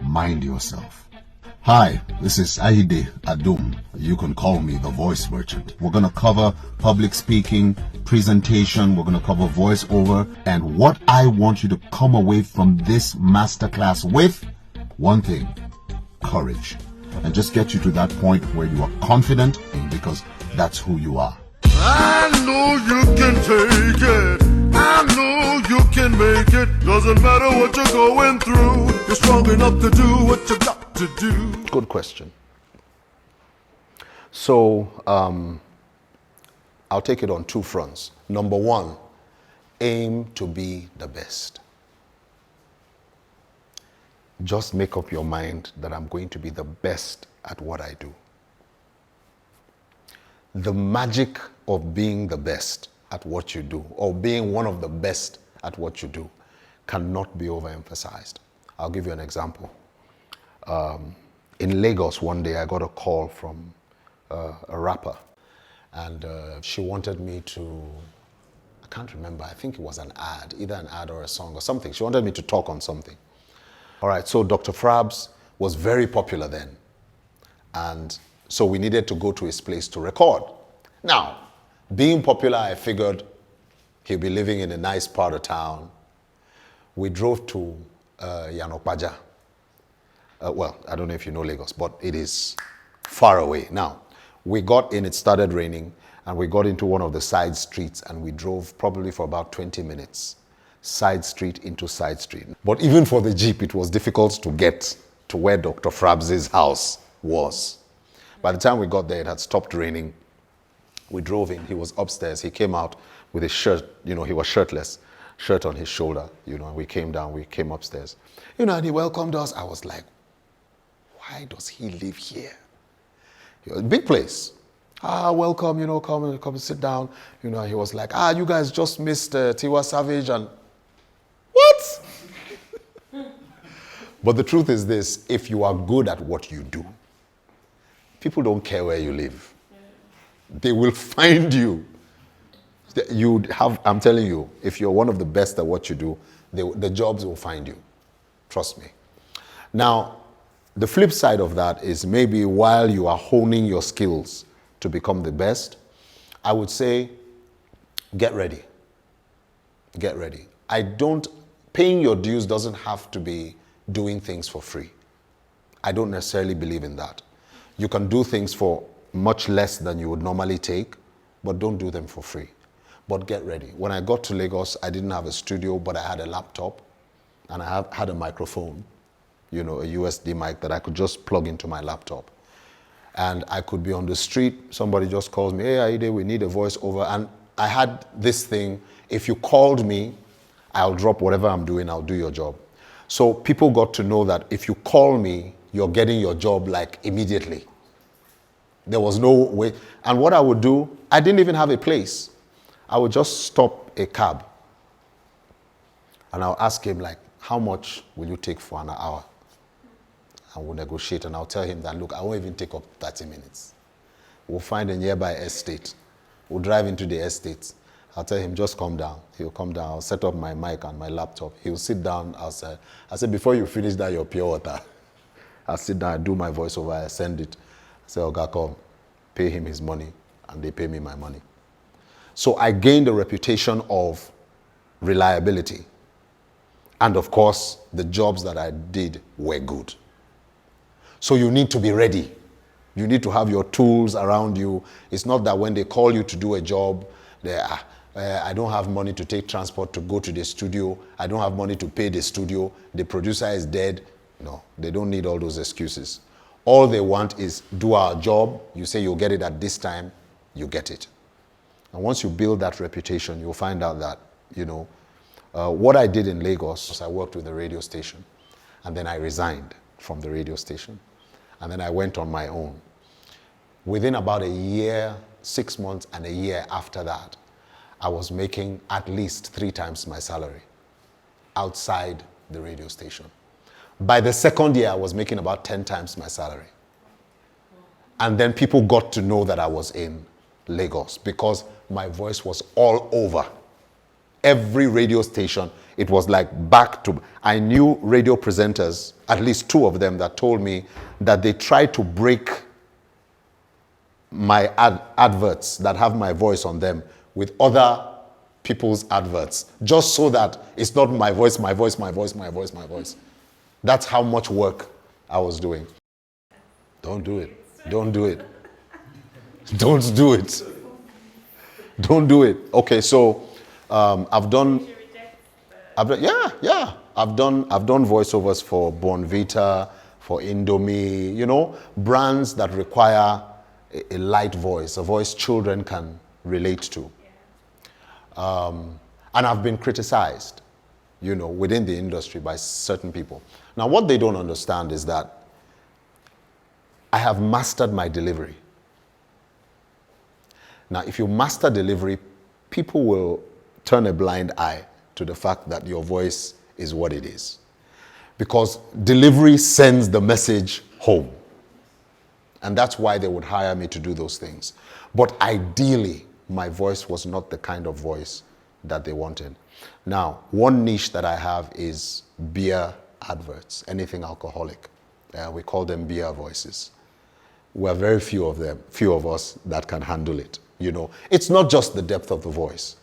Mind yourself. Hi, this is Aide Adum. You can call me the voice merchant. We're going to cover public speaking, presentation, we're going to cover voiceover, and what I want you to come away from this masterclass with, one thing, courage. And just get you to that point where you are confident, because that's who you are. I know you can take it. I know you can make it. Doesn't matter what you're going through. You're strong enough to do what you got to do. Good question. So, I'll take it on two fronts. Number one, aim to be the best. Just make up your mind that I'm going to be the best at what I do. The magic of being the best at what you do, or being one of the best at what you do, cannot be overemphasized. I'll give you an example. In Lagos one day, I got a call from a rapper, and she wanted me to, I can't remember, I think it was an ad, either an ad or a song or something. She wanted me to talk on something. All right, so Dr. Frabs was very popular then. And so we needed to go to his place to record. Now, being popular, I figured he'll be living in a nice part of town. We drove to Yanokpaja. Well, I don't know if you know Lagos, but it is far away. Now, we got in, it started raining, and we got into one of the side streets, and we drove probably for about 20 minutes. Side street into side street. But even for the Jeep, it was difficult to get to where Dr. Frabs' house was. By the time we got there, it had stopped raining. We drove in, he was upstairs. He came out with his shirt, he was shirtless, shirt on his shoulder, and we came down, we came upstairs. And he welcomed us. I was like, why does he live here? Big place. Welcome, come and sit down. He was like, you guys just missed Tiwa Savage and what? But the truth is this, if you are good at what you do, people don't care where you live. They will find you. I'm telling you, if you're one of the best at what you do, the jobs will find you. Trust me. Now, the flip side of that is maybe while you are honing your skills to become the best, I would say, get ready. Get ready. Paying your dues doesn't have to be doing things for free. I don't necessarily believe in that. You can do things for much less than you would normally take, but don't do them for free. But get ready. When I got to Lagos, I didn't have a studio, but I had a laptop and I had a microphone, a USB mic that I could just plug into my laptop. And I could be on the street, somebody just calls me, hey, Aide, we need a voiceover. And I had this thing, if you called me, I'll drop whatever I'm doing, I'll do your job. So people got to know that if you call me, you're getting your job like immediately. There was no way. And what I would do, I didn't even have a place. I would just stop a cab. And I'll ask him like, how much will you take for an hour? And we'll negotiate, and I'll tell him that, look, I won't even take up 30 minutes. We'll find a nearby estate. We'll drive into the estate. I'll tell him, just come down. He'll come down. I'll set up my mic and my laptop. He'll sit down outside. I said, before you finish that, your pure water. I'll sit down, I do my voiceover, I send it. I say, Oga, come, pay him his money, and they pay me my money. So I gained a reputation of reliability. And of course, the jobs that I did were good. So you need to be ready. You need to have your tools around you. It's not that when they call you to do a job, I don't have money to take transport to go to the studio. I don't have money to pay the studio. The producer is dead. No, they don't need all those excuses. All they want is do our job. You say you'll get it at this time, you get it. And once you build that reputation, you'll find out that, what I did in Lagos was I worked with a radio station, and then I resigned from the radio station, and then I went on my own. Within about a year, 6 months and a year after that, I was making at least 3 times my salary outside the radio station. By the second year, I was making about 10 times my salary. And then people got to know that I was in Lagos because my voice was all over. every radio station. It was like back to, I knew radio presenters, at least 2 of them, that told me that they tried to break my adverts that have my voice on them with other people's adverts, just so that it's not my voice, my voice, my voice, my voice, my voice. That's how much work I was doing. Don't do it. Don't do it. Don't do it. Don't do it. Okay, so I've done voiceovers for Bonvita, for Indomie, you know, brands that require a light voice, a voice children can relate to. And I've been criticized, you know, within the industry by certain people. Now, what they don't understand is that I have mastered my delivery. Now, if you master delivery, people will turn a blind eye to the fact that your voice is what it is. Because delivery sends the message home. And that's why they would hire me to do those things. But ideally, my voice was not the kind of voice that they wanted. Now, one niche that I have is beer adverts, anything alcoholic. We call them beer voices. We're very few of them, few of us that can handle it. You know, it's not just the depth of the voice.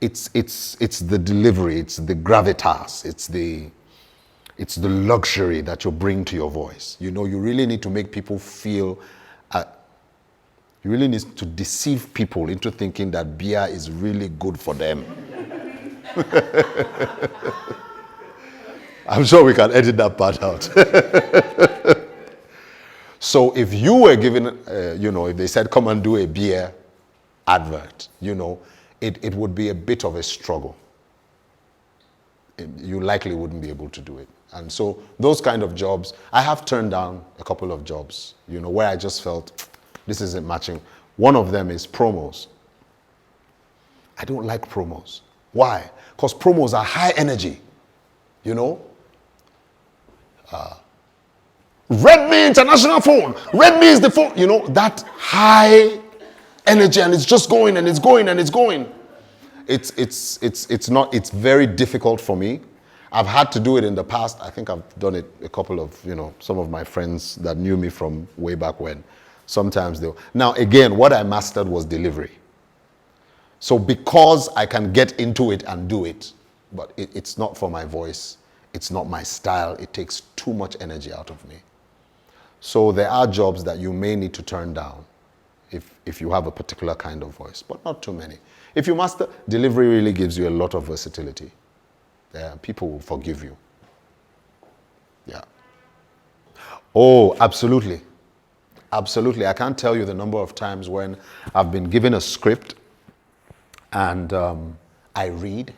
It's the delivery, it's the gravitas, it's the luxury that you bring to your voice. You know, you really need to make people feel, you really need to deceive people into thinking that beer is really good for them. I'm sure we can edit that part out. So if you were given, you know, if they said, come and do a beer advert, you know, it would be a bit of a struggle. You likely wouldn't be able to do it. And so those kind of jobs, I have turned down a couple of jobs, you know, where I just felt this isn't matching. One of them is promos. I don't like promos. Why? Because promos are high energy, you know. Redmi international phone. Redmi is the phone. You know, that high energy, and it's just going and it's going and it's going. It's very difficult for me. I've had to do it in the past. I think I've done it a couple of, you know, some of my friends that knew me from way back when. Sometimes they'll. Now, again, what I mastered was delivery. So because I can get into it and do it, but it's not for my voice. It's not my style. It takes too much energy out of me. So there are jobs that you may need to turn down if you have a particular kind of voice, but not too many. If you master, delivery really gives you a lot of versatility. People will forgive you. Yeah. Oh, absolutely. Absolutely. I can't tell you the number of times when I've been given a script and I read,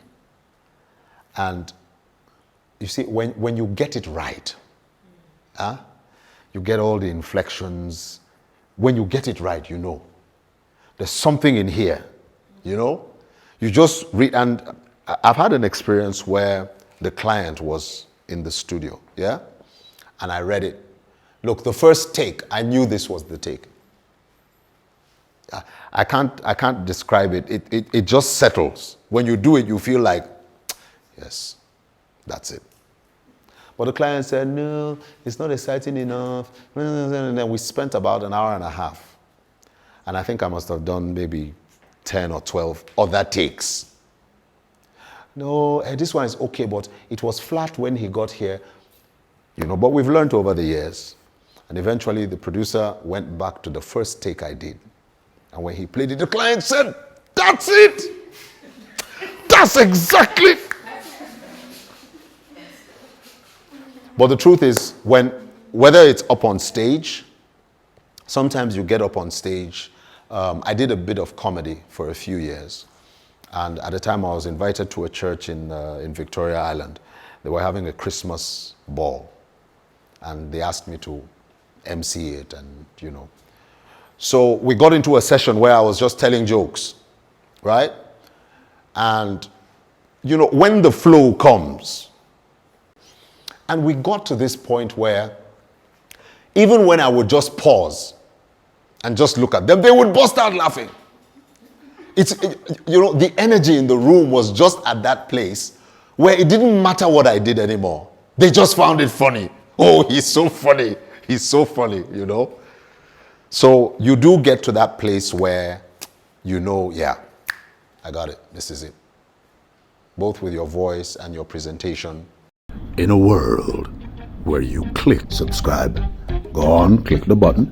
and you see, when you get it right, you get all the inflections. When you get it right, you know. There's something in here, you know. You just read, and I've had an experience where the client was in the studio, yeah? And I read it. Look, the first take, I knew this was the take. I can't describe it. It just settles. When you do it, you feel like, yes, that's it. But the client said, no, it's not exciting enough. And then we spent about an hour and a half. And I think I must have done maybe 10 or 12 other takes. No, this one is okay, but it was flat when he got here. You know, but we've learned over the years. And eventually the producer went back to the first take I did. And when he played it, the client said, that's it. That's exactly. But the truth is, whether it's up on stage, sometimes you get up on stage. I did a bit of comedy for a few years. And at the time I was invited to a church in Victoria Island. They were having a Christmas ball. And they asked me to MC it and, you know. So we got into a session where I was just telling jokes, right? And, you know, when the flow comes, and we got to this point where even when I would just pause and just look at them, they would burst out laughing. The energy in the room was just at that place where it didn't matter what I did anymore. They just found it funny. Oh, he's so funny. He's so funny, So you do get to that place where yeah, I got it. This is it. Both with your voice and your presentation. In a world where you click subscribe, go on, click the button,